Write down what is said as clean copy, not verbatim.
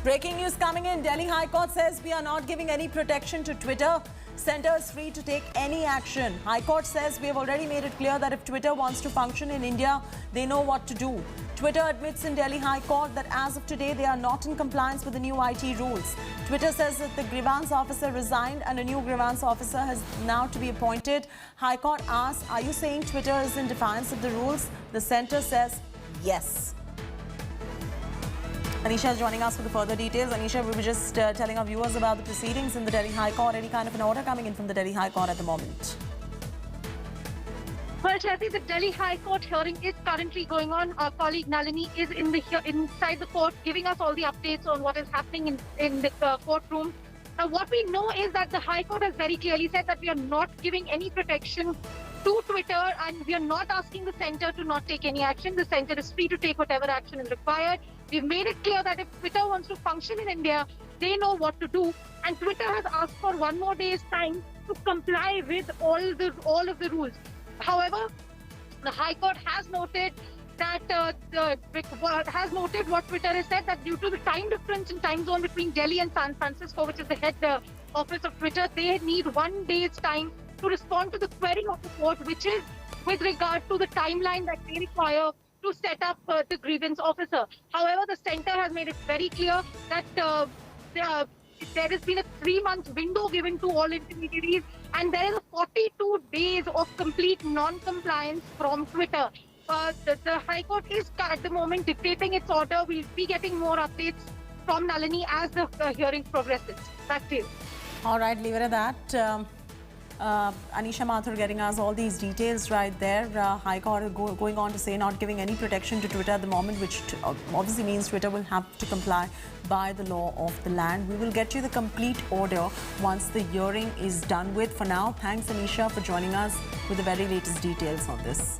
Breaking news coming in. Delhi High Court says we are not giving any protection to Twitter. Centre is free to take any action. High Court says we have already made it clear that if Twitter wants to function in India, they know what to do. Twitter admits in Delhi High Court that as of today, they are not in compliance with the new IT rules. Twitter says that the grievance officer resigned and a new grievance officer has now to be appointed. High Court asks, are you saying Twitter is in defiance of the rules? The centre says yes. Anisha is joining us with the further details. Anisha, we were just telling our viewers about the proceedings in the Delhi High Court. Any kind of an order coming in from the Delhi High Court at the moment? Well, Chelsea, the Delhi High Court hearing is currently going on. Our colleague Nalini is inside the court giving us all the updates on what is happening in the courtroom. Now, what we know is that the High Court has very clearly said that we are not giving any protection to Twitter and we are not asking the centre to not take any action. The centre is free to take whatever action is required. We've made it clear that if Twitter wants to function in India, they know what to do. And Twitter has asked for one more day's time to comply with all of the rules. However, the High Court has noted that has noted what Twitter has said, that due to the time difference in time zone between Delhi and San Francisco, which is the head office of Twitter, they need 1 day's time to respond to the query of the court, which is with regard to the timeline that they require to set up the grievance officer. However, the centre has made it very clear that there has been a 3-month window given to all intermediaries, and there is a 42 days of complete non-compliance from Twitter. The High Court is at the moment dictating its order. We'll be getting more updates from Nalini as the hearing progresses. Back to you. All right, leave it at that. Anisha Mathur getting us all these details right there. High Court going on to say not giving any protection to Twitter at the moment, which obviously means Twitter will have to comply by the law of the land. We will get you the complete order once the hearing is done with. For now, thanks Anisha for joining us with the very latest details on this.